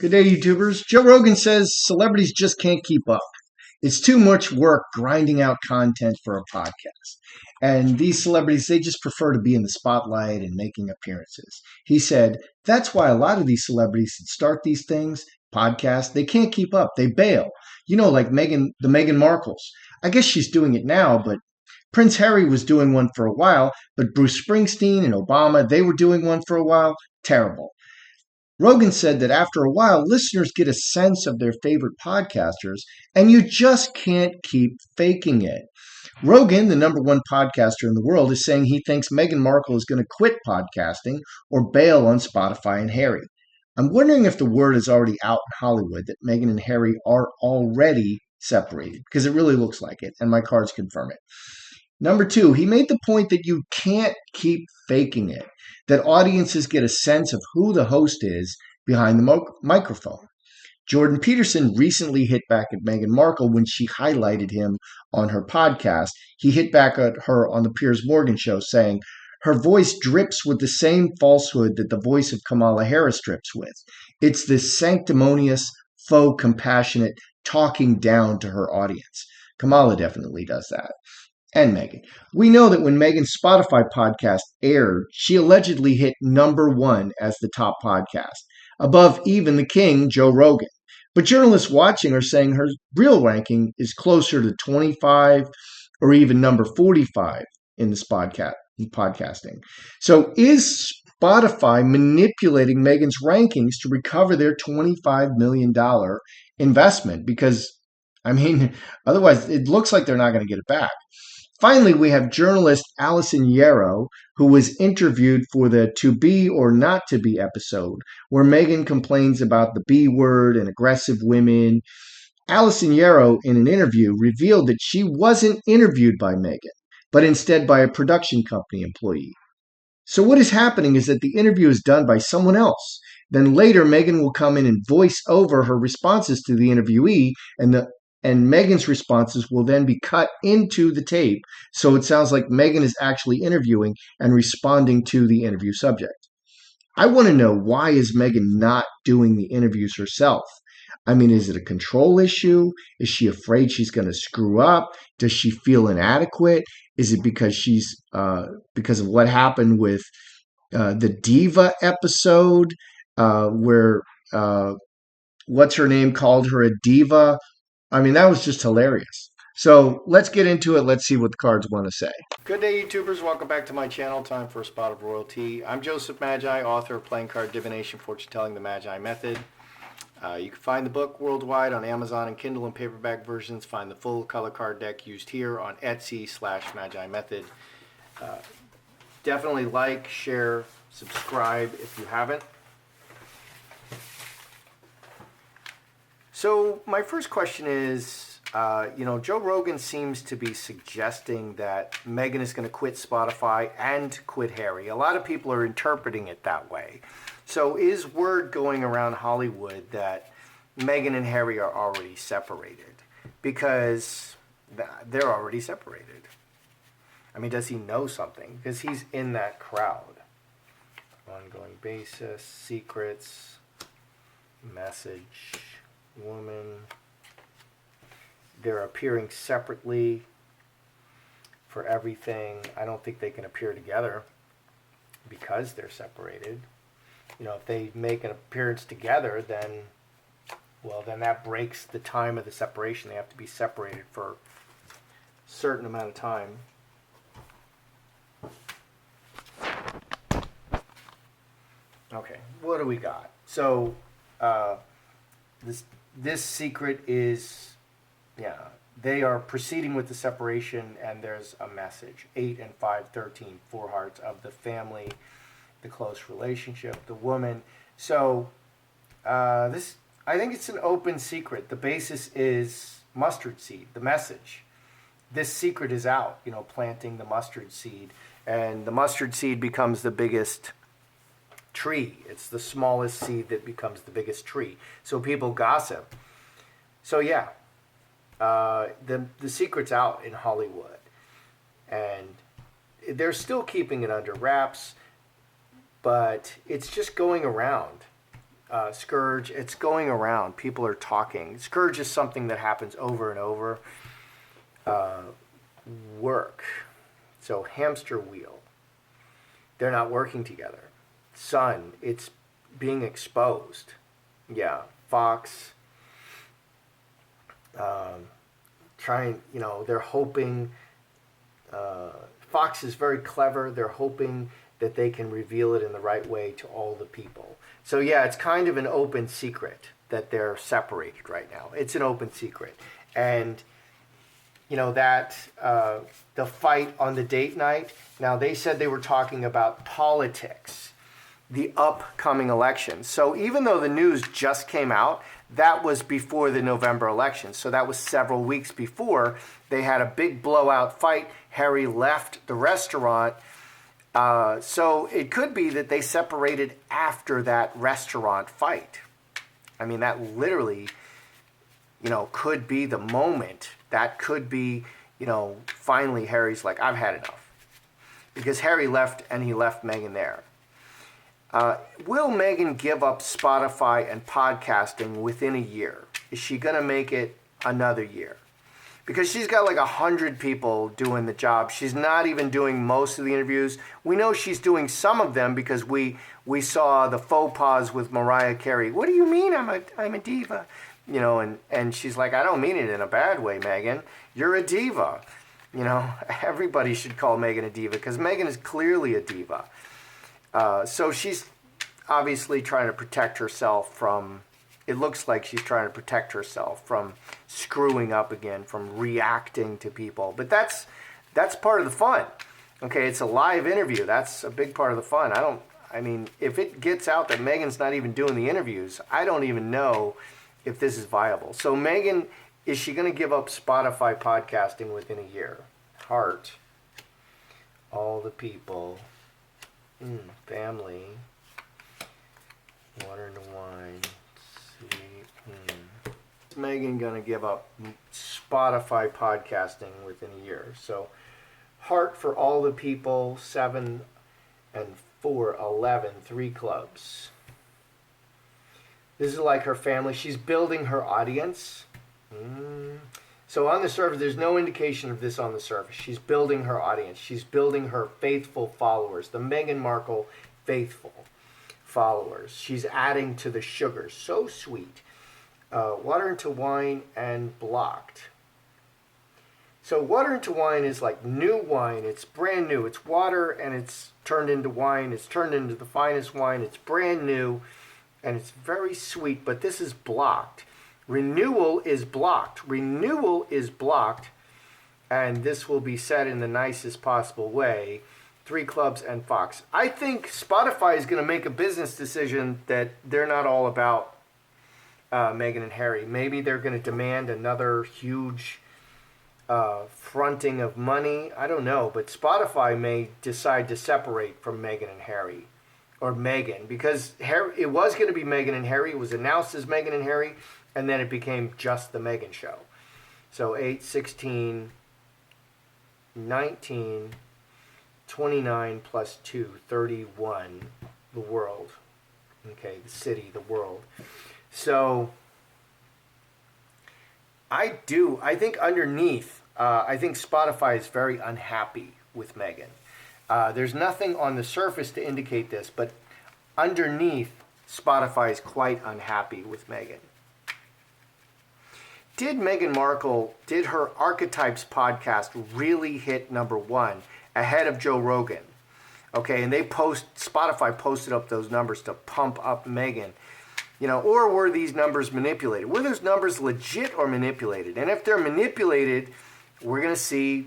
Good day, YouTubers. Joe Rogan says celebrities just can't keep up. It's too much work grinding out content for a podcast. And these celebrities, they just prefer to be in the spotlight and making appearances. He said that's why a lot of these celebrities that start these things, podcasts, they can't keep up. They bail. Like the Meghan Markles. I guess she's doing it now, but Prince Harry was doing one for a while, but Bruce Springsteen and Obama, they were doing one for a while. Terrible. Rogan said that after a while, listeners get a sense of their favorite podcasters, and you just can't keep faking it. Rogan, the number one podcaster in the world, is saying he thinks Meghan Markle is going to quit podcasting or bail on Spotify and Harry. I'm wondering if the word is already out in Hollywood that Meghan and Harry are already separated, because it really looks like it, and my cards confirm it. Number two, he made the point that you can't keep faking it, that audiences get a sense of who the host is behind the microphone. Jordan Peterson recently hit back at Meghan Markle when she highlighted him on her podcast. He hit back at her on the Piers Morgan show saying, her voice drips with the same falsehood that the voice of Kamala Harris drips with. It's this sanctimonious, faux compassionate talking down to her audience. Kamala definitely does that. And Meghan. We know that when Meghan's Spotify podcast aired, she allegedly hit number one as the top podcast, above even the king, Joe Rogan. But journalists watching are saying her real ranking is closer to 25 or even number 45 in this podcasting. So is Spotify manipulating Meghan's rankings to recover their $25 million investment? Because, otherwise it looks like they're not going to get it back. Finally, we have journalist Alison Yarrow, who was interviewed for the To Be or Not To Be episode, where Meghan complains about the B word and aggressive women. Alison Yarrow, in an interview, revealed that she wasn't interviewed by Meghan, but instead by a production company employee. So what is happening is that the interview is done by someone else. Then later, Meghan will come in and voice over her responses to the interviewee, and Meghan's responses will then be cut into the tape, so it sounds like Meghan is actually interviewing and responding to the interview subject. I want to know, why is Meghan not doing the interviews herself? Is it a control issue? Is she afraid she's going to screw up? Does she feel inadequate? Is it because because of what happened with the Diva episode, where what's her name called her a diva? That was just hilarious. So let's get into it. Let's see what the cards want to say. Good day, YouTubers. Welcome back to my channel. Time for a spot of royalty. I'm Joseph Magi, author of Playing Card Divination, Fortune Telling, the Magi Method. You can find the book worldwide on Amazon and Kindle and paperback versions. Find the full color card deck used here on Etsy/Magi Method. Definitely like, share, subscribe if you haven't. So my first question is, Joe Rogan seems to be suggesting that Meghan is going to quit Spotify and quit Harry. A lot of people are interpreting it that way. So is word going around Hollywood that Meghan and Harry are already separated? Because they're already separated. Does he know something? Because he's in that crowd. Ongoing basis, secrets, message, woman. They're appearing separately for everything. I don't think they can appear together because they're separated. If they make an appearance together, then that breaks the time of the separation. They have to be separated for a certain amount of time. Okay, what do we got? So, this secret is, they are proceeding with the separation, and there's a message. 8 and 5, 13, 4 hearts of the family, the close relationship, the woman. So I think it's an open secret. The basis is mustard seed, the message. This secret is out, planting the mustard seed. And the mustard seed becomes the biggest tree. It's the smallest seed that becomes the biggest tree. So people gossip. So the secret's out in Hollywood, and they're still keeping it under wraps, but it's just going around. Scourge, it's going around. People are talking. Scourge is something that happens over and over. Work. So hamster wheel. They're not working together. Sun, it's being exposed. Yeah. Fox. They're hoping. Fox is very clever. They're hoping that they can reveal it in the right way to all the people. So yeah, it's kind of an open secret that they're separated right now. It's an open secret. And that the fight on the date night, now they said they were talking about politics, the upcoming election. So even though the news just came out, that was before the November election. So that was several weeks before. They had a big blowout fight. Harry left the restaurant. So it could be that they separated after that restaurant fight. I mean, that literally, could be the moment. That could be, finally Harry's like, I've had enough. Because Harry left and he left Meghan there. Will Meghan give up Spotify and podcasting within a year? Is she going to make it another year? Because she's got like 100 people doing the job. She's not even doing most of the interviews. We know she's doing some of them because we saw the faux pas with Mariah Carey. What do you mean I'm a diva? And she's like, I don't mean it in a bad way, Meghan. You're a diva. Everybody should call Meghan a diva because Meghan is clearly a diva. So she's obviously trying to protect herself from, it looks like she's trying to protect herself from screwing up again, from reacting to people. But that's part of the fun. Okay, it's a live interview. That's a big part of the fun. If it gets out that Meghan's not even doing the interviews, I don't even know if this is viable. So Meghan, is she going to give up Spotify podcasting within a year? Heart. All the people. Family. Water and wine. Is Meghan going to give up Spotify podcasting within a year? So heart for all the people. 7 and 4, 11. 3 clubs. This is like her family. She's building her audience. So on the surface, there's no indication of this on the surface. She's building her audience. She's building her faithful followers, the Meghan Markle faithful followers. She's adding to the sugar. So sweet. Water into wine and blocked. So water into wine is like new wine. It's brand new. It's water and it's turned into wine. It's turned into the finest wine. It's brand new. And it's very sweet, but this is blocked. Renewal is blocked. Renewal is blocked, and this will be said in the nicest possible way. 3 clubs and Fox. I think Spotify is going to make a business decision that they're not all about Meghan and Harry. Maybe they're going to demand another huge fronting of money. I don't know, but Spotify may decide to separate from Meghan and Harry. Or Meghan, because it was going to be Meghan and Harry. It was announced as Meghan and Harry, and then it became just the Meghan show. So 8, 16, 19, 29 plus 2, 31, the world. Okay, the city, the world. So I think underneath, I think Spotify is very unhappy with Meghan. There's nothing on the surface to indicate this, but underneath, Spotify is quite unhappy with Meghan. Did Meghan Markle, did her Archetypes podcast really hit #1 ahead of Joe Rogan? Okay, and Spotify posted up those numbers to pump up Meghan. Or were these numbers manipulated? Were those numbers legit or manipulated? And if they're manipulated, we're going to see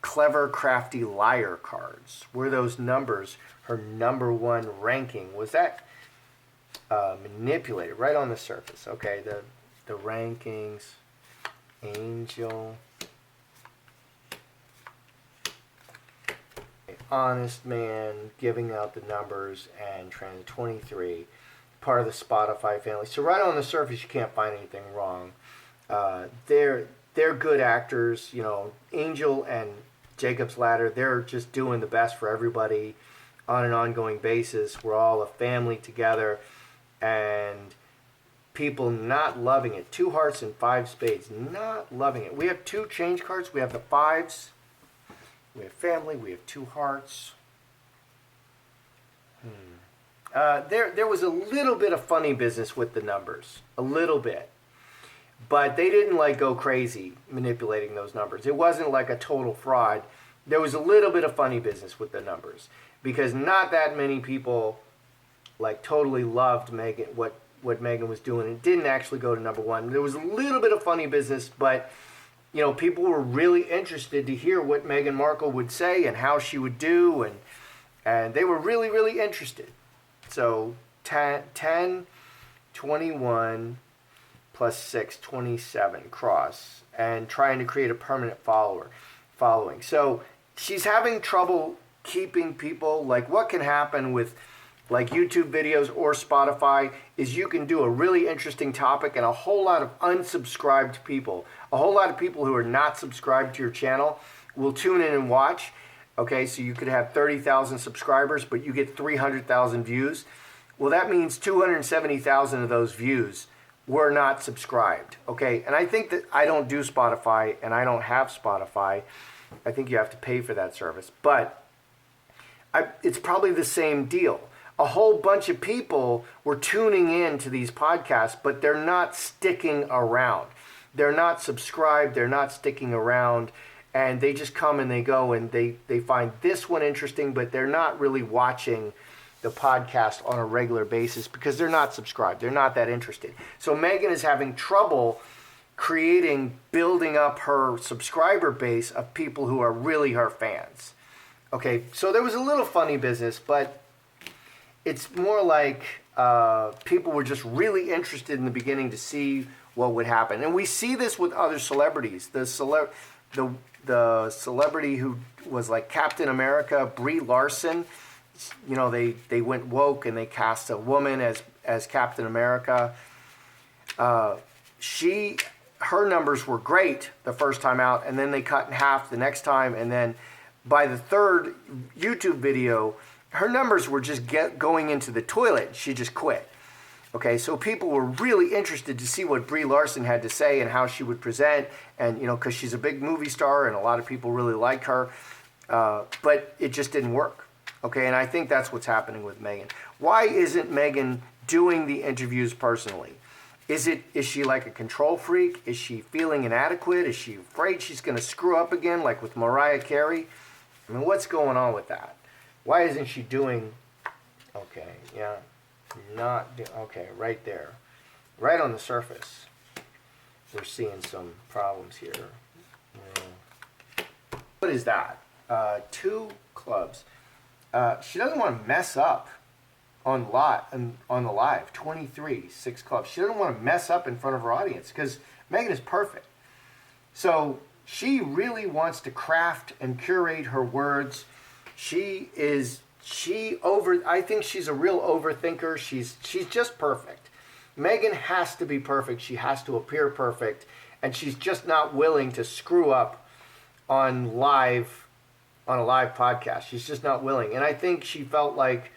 clever, crafty liar cards. Were those numbers her #1 ranking? Was that manipulated right on the surface? Okay, the rankings, Angel, honest man, giving out the numbers, and Trans 23, part of the Spotify family. So right on the surface, you can't find anything wrong. They're good actors, Angel and Jacob's Ladder, they're just doing the best for everybody on an ongoing basis. We're all a family together. and people not loving it. 2 hearts and 5 spades, not loving it. We have 2 change cards. We have the 5s. We have family. We have 2 hearts. There was a little bit of funny business with the numbers, a little bit, but they didn't like go crazy manipulating those numbers. It wasn't like a total fraud. There was a little bit of funny business with the numbers because not that many people like totally loved Meghan, what Meghan was doing. It didn't actually go to number 1. There was a little bit of funny business, but you know, people were really interested to hear what Meghan Markle would say and how she would do, and they were really, really interested. So 10, 21 plus 6, 27 cross, and trying to create a permanent following. So she's having trouble keeping people. Like, what can happen with like YouTube videos or Spotify is you can do a really interesting topic and a whole lot of unsubscribed people, a whole lot of people who are not subscribed to your channel will tune in and watch. Okay, so you could have 30,000 subscribers, but you get 300,000 views. Well, that means 270,000 of those views were not subscribed. Okay, and I think that I don't do Spotify and I don't have Spotify. I think you have to pay for that service, but it's probably the same deal. A whole bunch of people were tuning in to these podcasts, but they're not sticking around. They're not subscribed. They're not sticking around. And they just come and they go and they find this one interesting, but they're not really watching the podcast on a regular basis because they're not subscribed. They're not that interested. So Meghan is having trouble building up her subscriber base of people who are really her fans. Okay, so there was a little funny business, but it's more like people were just really interested in the beginning to see what would happen. And we see this with other celebrities. The celebrity who was like Captain America, Brie Larson, you know, they went woke and they cast a woman as Captain America. Her numbers were great the first time out, and then they cut in half the next time, and then by the third YouTube video, her numbers were just going into the toilet. She just quit. Okay, so people were really interested to see what Brie Larson had to say and how she would present, and you know, because she's a big movie star and a lot of people really like her, but it just didn't work. Okay, and I think that's what's happening with Meghan. Why isn't Meghan doing the interviews personally? Is she like a control freak? Is she feeling inadequate? Is she afraid she's going to screw up again, like with Mariah Carey? I mean, what's going on with that? Why isn't she doing? Okay, yeah. Okay, right there. Right on the surface. We're seeing some problems here. What is that? 2 clubs. She doesn't want to mess up on the live. 23, 6 clubs. She doesn't want to mess up in front of her audience because Meghan is perfect. So she really wants to craft and curate her words. I think she's a real overthinker. She's just perfect. Meghan has to be perfect. She has to appear perfect, and she's just not willing to screw up on a live podcast. She's just not willing. And I think she felt like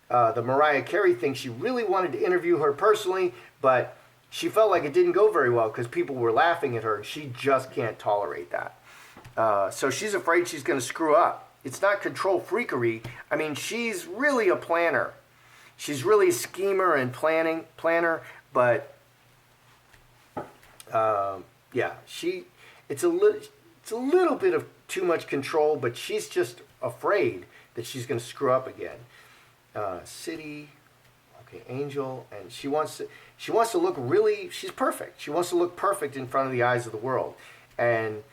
the Mariah Carey thing, she really wanted to interview her personally, but she felt like it didn't go very well because people were laughing at her, and she just can't tolerate that. So she's afraid she's going to screw up. It's not control freakery. I mean, she's really a planner. She's really a schemer and planner, but yeah, it's a little bit of too much control, but she's just afraid that she's going to screw up again. City, okay, Angel, and she wants to look really. She's perfect. She wants to look perfect in front of the eyes of the world, and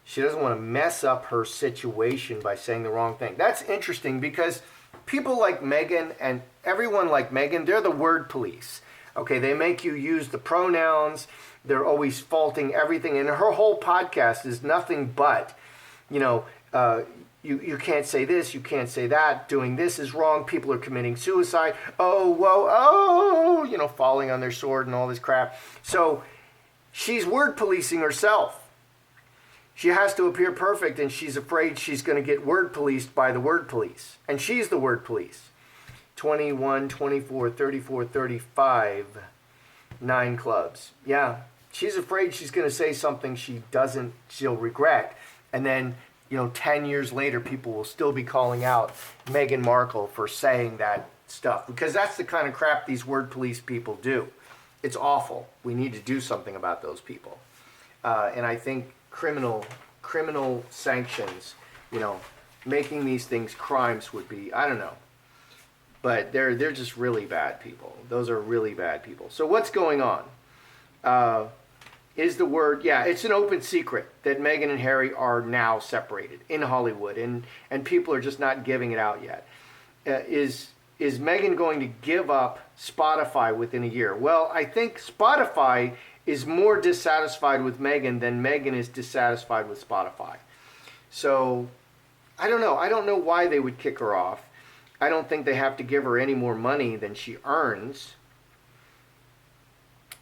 she doesn't want to mess up her situation by saying the wrong thing. That's interesting because people like Meghan and everyone like Meghan, they're the word police. Okay, they make you use the pronouns. They're always faulting everything, and her whole podcast is nothing but, you know, you can't say this, you can't say that, doing this is wrong, people are committing suicide, oh, whoa, oh, you know, falling on their sword and all this crap. So she's word policing herself. She has to appear perfect, and she's afraid she's going to get word policed by the word police. And she's the word police. 21, 24, 34, 35, 9 clubs. Yeah, she's afraid she's going to say something she'll regret. And then, 10 years later, people will still be calling out Meghan Markle for saying that stuff. Because that's the kind of crap these word police people do. It's awful. We need to do something about those people. And I think criminal sanctions, making these things crimes would be, I don't know. But they're just really bad people. Those are really bad people. So what's going on? Is the word, it's an open secret that Meghan and Harry are now separated in Hollywood, and people are just not giving it out yet. Is Meghan going to give up Spotify within a year? Well, I think Spotify is more dissatisfied with Meghan than Meghan is dissatisfied with Spotify. So, I don't know. I don't know why they would kick her off. I don't think they have to give her any more money than she earns.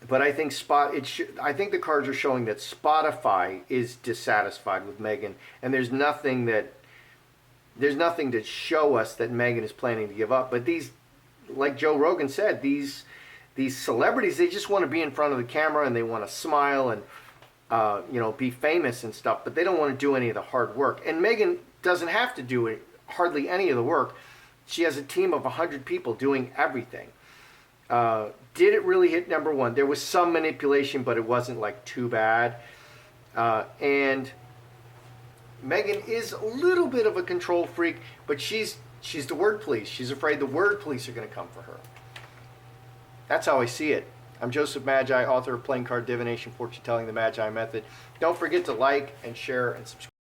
But I think I think the cards are showing that Spotify is dissatisfied with Meghan, and there's nothing to show us that Meghan is planning to give up. But these, like Joe Rogan said, these celebrities, they just want to be in front of the camera and they want to smile and be famous and stuff, but they don't want to do any of the hard work. And Meghan doesn't have to do hardly any of the work. She has a team of 100 people doing everything. Did it really hit number one? There was some manipulation, but it wasn't like too bad. And Meghan is a little bit of a control freak, but she's the word police. She's afraid the word police are going to come for her. That's how I see it. I'm Joseph Magi, author of Playing Card Divination, Fortune Telling, the Magi Method. Don't forget to like and share and subscribe.